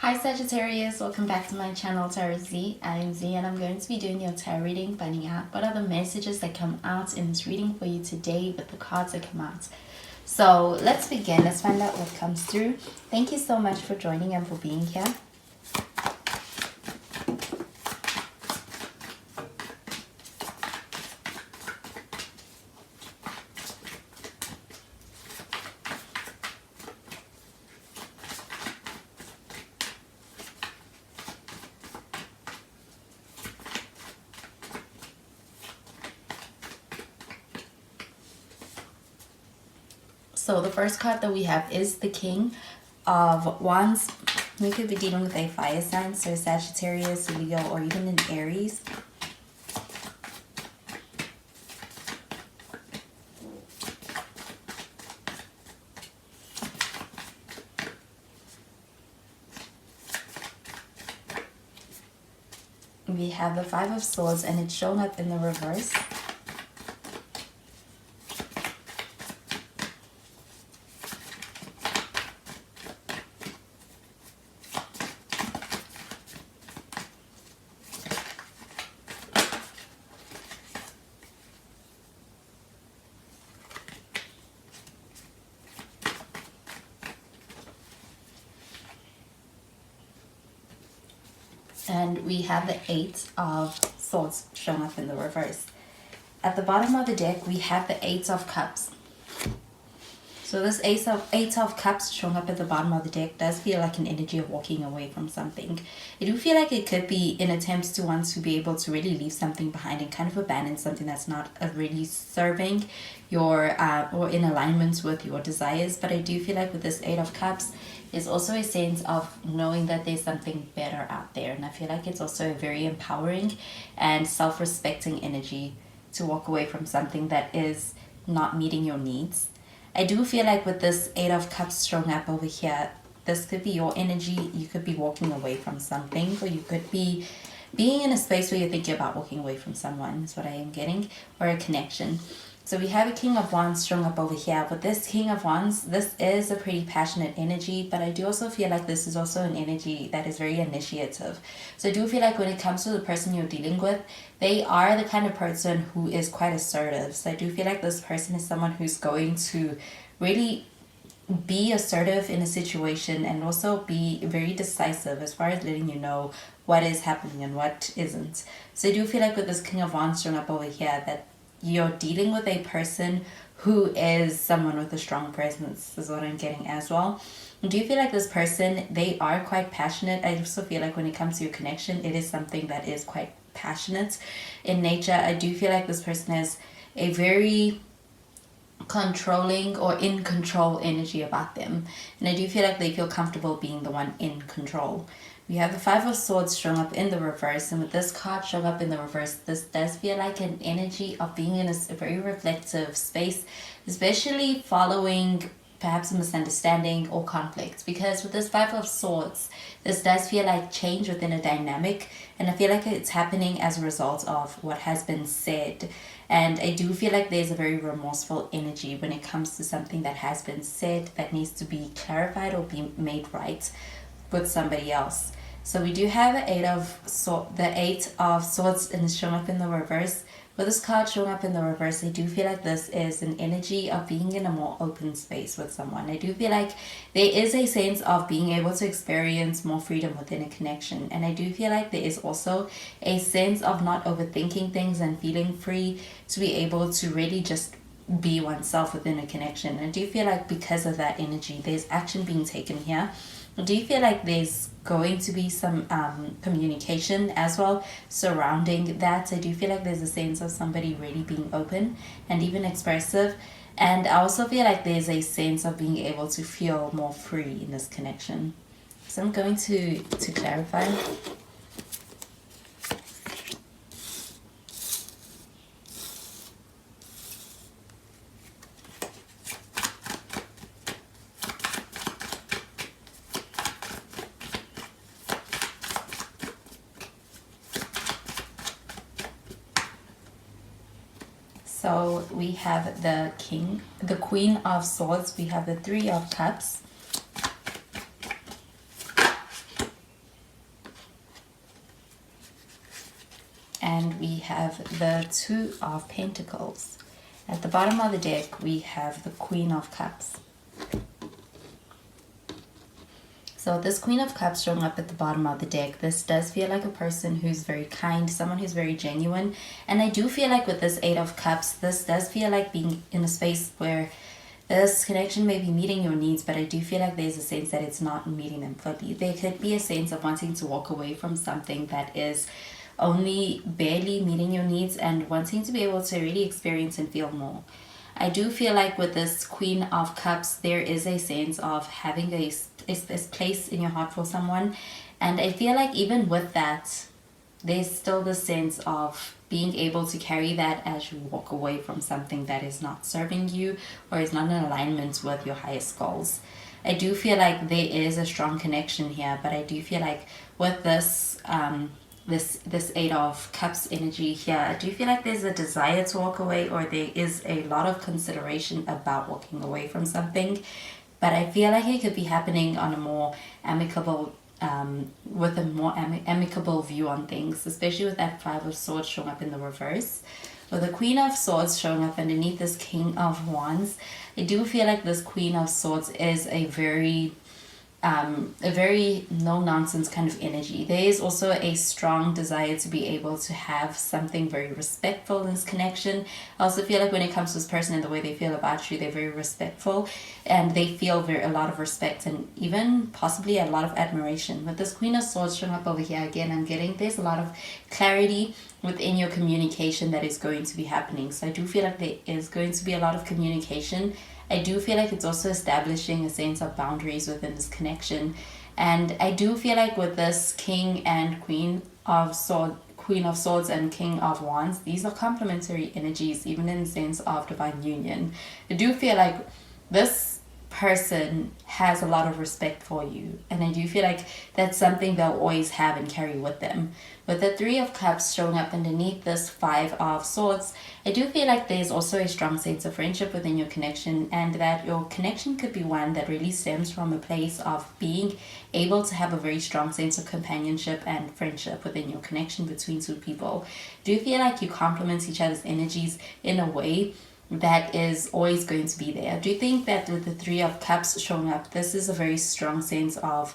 Hi Sagittarius, welcome back to my channel Tarot Z. I am Z and I'm going to be doing your tarot reading, finding out what are the messages that come out in this reading for you today with the cards that come out. So let's begin. Let's find out what comes through. Thank you so much for joining and for being here. So the first card that we have is the King of Wands. We could be dealing with a fire sign, so Sagittarius, Leo, or even an Aries. We have the Five of Swords and it's shown up in the reverse. And we have the Eight of Swords shown up in the reverse. At the bottom of the deck, we have the Eight of Cups. So this Eight of Cups showing up at the bottom of the deck does feel like an energy of walking away from something. I do feel like it could be in attempts to want to be able to really leave something behind and kind of abandon something that's not really serving your or in alignment with your desires. But I do feel like with this Eight of Cups, there's also a sense of knowing that there's something better out there. And I feel like it's also a very empowering and self-respecting energy to walk away from something that is not meeting your needs. I do feel like with this Eight of Cups showing up over here, this could be your energy. You could be walking away from something, or you could be being in a space where you're thinking about walking away from someone, is what I am getting, or a connection. So we have a King of Wands showing up over here. With this King of Wands, this is a pretty passionate energy, but I do also feel like this is also an energy that is very initiative. So I do feel like when it comes to the person you're dealing with, they are the kind of person who is quite assertive. So I do feel like this person is someone who's going to really be assertive in a situation and also be very decisive as far as letting you know what is happening and what isn't. So I do feel like with this King of Wands showing up over here that you're dealing with a person who is someone with a strong presence, is what I'm getting as well. Do you feel like this person, they are quite passionate? I also feel like when it comes to your connection, it is something that is quite passionate in nature. I do feel like this person has a very controlling or in control energy about them. And I do feel like they feel comfortable being the one in control. We have the Five of Swords showing up in the reverse, and with this card showing up in the reverse, this does feel like an energy of being in a very reflective space, especially following perhaps a misunderstanding or conflict. Because with this Five of Swords, this does feel like change within a dynamic, and I feel like it's happening as a result of what has been said. And I do feel like there's a very remorseful energy when it comes to something that has been said that needs to be clarified or be made right with somebody else. So we do have the Eight of Swords and it's showing up in the reverse. With this card showing up in the reverse, I do feel like this is an energy of being in a more open space with someone. I do feel like there is a sense of being able to experience more freedom within a connection. And I do feel like there is also a sense of not overthinking things and feeling free to be able to really just be oneself within a connection. And I do feel like because of that energy, there's action being taken here. Do you feel like there's going to be some communication as well surrounding that? I do feel like there's a sense of somebody really being open and even expressive. And I also feel like there's a sense of being able to feel more free in this connection. So I'm going to clarify. So we have the Queen of Swords, we have the Three of Cups, And we have the Two of Pentacles. At the bottom of the deck, we have the Queen of Cups. So this Queen of Cups showing up at the bottom of the deck, this does feel like a person who's very kind, someone who's very genuine. And I do feel like with this Eight of Cups, this does feel like being in a space where this connection may be meeting your needs, but I do feel like there's a sense that it's not meeting them fully. There could be a sense of wanting to walk away from something that is only barely meeting your needs and wanting to be able to really experience and feel more. I do feel like with this Queen of Cups, there is a sense of having a place in your heart for someone. And I feel like even with that, there's still the sense of being able to carry that as you walk away from something that is not serving you or is not in alignment with your highest goals. I do feel like there is a strong connection here, but I do feel like with this this Eight of Cups energy here, I do feel like there's a desire to walk away, or there is a lot of consideration about walking away from something, but I feel like it could be happening on a more amicable with a more amicable view on things, especially with that Five of Swords showing up in the reverse. With the Queen of Swords showing up underneath this King of Wands, I do feel like this Queen of Swords is a very no-nonsense kind of energy. There is also a strong desire to be able to have something very respectful in this connection. I also feel like when it comes to this person and the way they feel about you, they're very respectful and they feel a lot of respect and even possibly a lot of admiration. With this Queen of Swords showing up over here, again, I'm getting there's a lot of clarity within your communication that is going to be happening. So I do feel like there is going to be a lot of communication. I do feel like it's also establishing a sense of boundaries within this connection. And I do feel like with this King and Queen of Swords and King of Wands, these are complementary energies, even in the sense of divine union. I do feel like this person has a lot of respect for you, and I do feel like that's something they'll always have and carry with them. With the Three of Cups showing up underneath this Five of Swords, I do feel like there's also a strong sense of friendship within your connection, and that your connection could be one that really stems from a place of being able to have a very strong sense of companionship and friendship within your connection between two people. Do you feel like you complement each other's energies in a way that is always going to be there? Do you think that with the Three of Cups showing up, this is a very strong sense of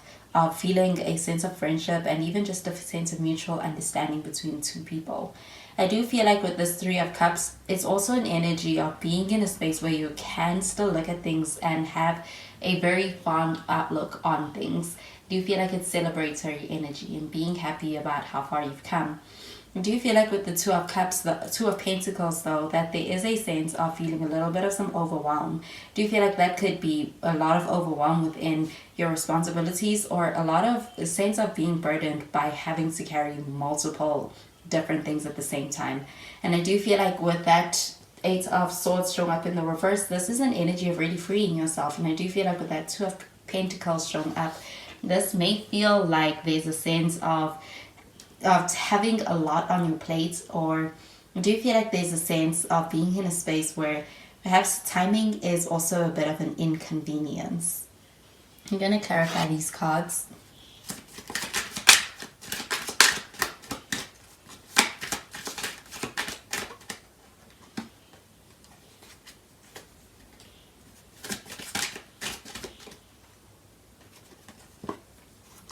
feeling a sense of friendship and even just a sense of mutual understanding between two people? I do feel like with this Three of Cups, it's also an energy of being in a space where you can still look at things and have a very fond outlook on things. Do you feel like it's celebratory energy and being happy about how far you've come? Do you feel like with the Two of Cups, the Two of Pentacles though, that there is a sense of feeling a little bit of some overwhelm? Do you feel like that could be a lot of overwhelm within your responsibilities, or a lot of a sense of being burdened by having to carry multiple different things at the same time? And I do feel like with that Eight of Swords showing up in the reverse, this is an energy of really freeing yourself. And I do feel like with that Two of Pentacles showing up, this may feel like there's a sense of having a lot on your plate, or do you feel like there's a sense of being in a space where perhaps timing is also a bit of an inconvenience? I'm going to clarify these cards.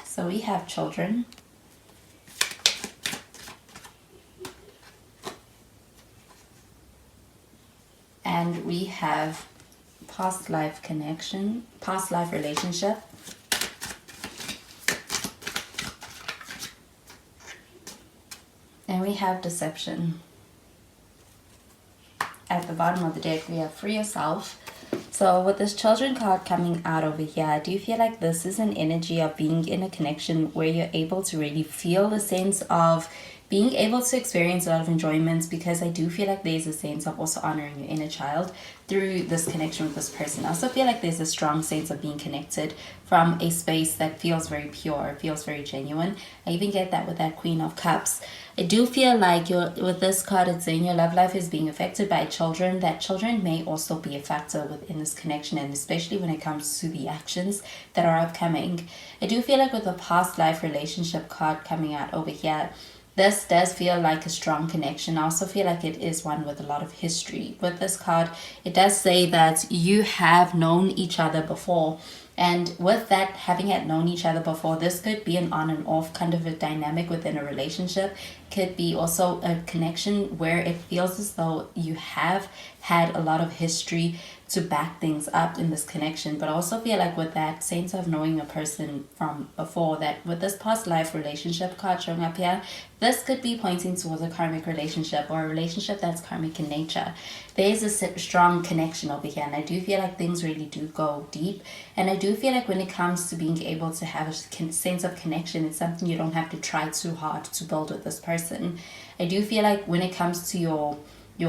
So we have children. And we have past life connection, past life relationship. And we have deception. At the bottom of the deck, we have free yourself. So with this children card coming out over here, I do feel like this is an energy of being in a connection where you're able to really feel the sense of being able to experience a lot of enjoyment, because I do feel like there's a sense of also honoring your inner child through this connection with this person. I also feel like there's a strong sense of being connected from a space that feels very pure, feels very genuine. I even get that with that Queen of Cups. I do feel like with this card, it's saying your love life is being affected by children, that children may also be a factor within this connection, and especially when it comes to the actions that are upcoming. I do feel like with the past life relationship card coming out over here, this does feel like a strong connection. I also feel like it is one with a lot of history. With this card, it does say that you have known each other before. And with that, having had known each other before, this could be an on and off kind of a dynamic within a relationship. Could be also a connection where it feels as though you have had a lot of history to back things up in this connection. But I also feel like with that sense of knowing a person from before, that with this past life relationship card showing up here, this could be pointing towards a karmic relationship or a relationship that's karmic in nature. There is a strong connection over here, and I do feel like things really do go deep. And I do feel like when it comes to being able to have a sense of connection, it's something you don't have to try too hard to build with this person. I do feel like when it comes to your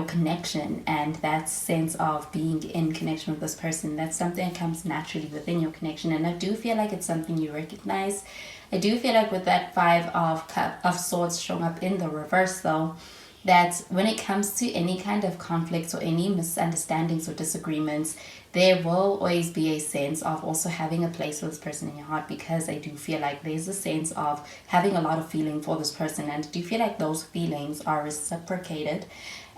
connection and that sense of being in connection with this person, that's something that comes naturally within your connection. And I do feel like it's something you recognize. I do feel like with that Five of Swords showing up in the reverse though, that when it comes to any kind of conflicts or any misunderstandings or disagreements, there will always be a sense of also having a place for this person in your heart, because I do feel like there's a sense of having a lot of feeling for this person, and I do feel like those feelings are reciprocated.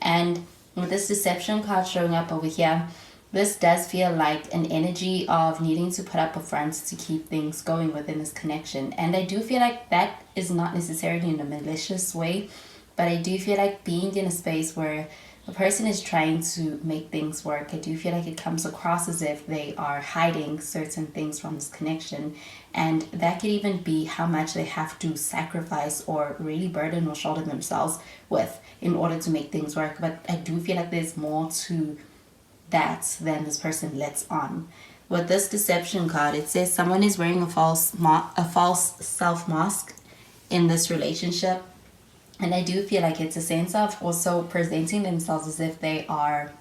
And with this Deception card showing up over here, this does feel like an energy of needing to put up a front to keep things going within this connection. And I do feel like that is not necessarily in a malicious way, but I do feel like being in a space where a person is trying to make things work, I do feel like it comes across as if they are hiding certain things from this connection. And that could even be how much they have to sacrifice or really burden or shoulder themselves with in order to make things work. But I do feel like there's more to that than this person lets on. With this Deception card, it says someone is wearing a false self mask in this relationship. And I do feel like it's a sense of also presenting themselves as if they are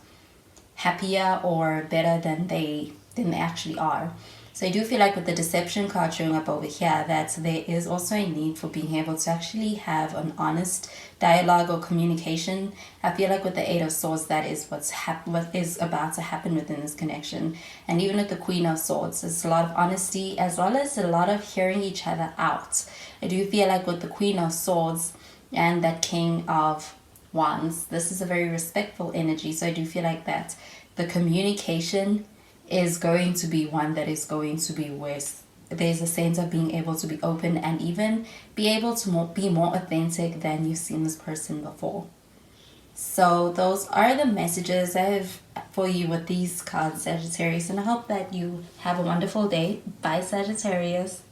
happier or better than they actually are. So I do feel like with the Deception card showing up over here, that there is also a need for being able to actually have an honest dialogue or communication. I feel like with the Eight of Swords, that is what is about to happen within this connection. And even with the Queen of Swords, it's a lot of honesty as well as a lot of hearing each other out. I do feel like with the Queen of Swords and that King of Wands, this is a very respectful energy. So I do feel like that the communication is going to be one that is going to be where there's a sense of being able to be open and even be able to be more authentic than you've seen this person before. So those are the messages I have for you with these cards, Sagittarius, and I hope that you have a wonderful day. Bye, Sagittarius.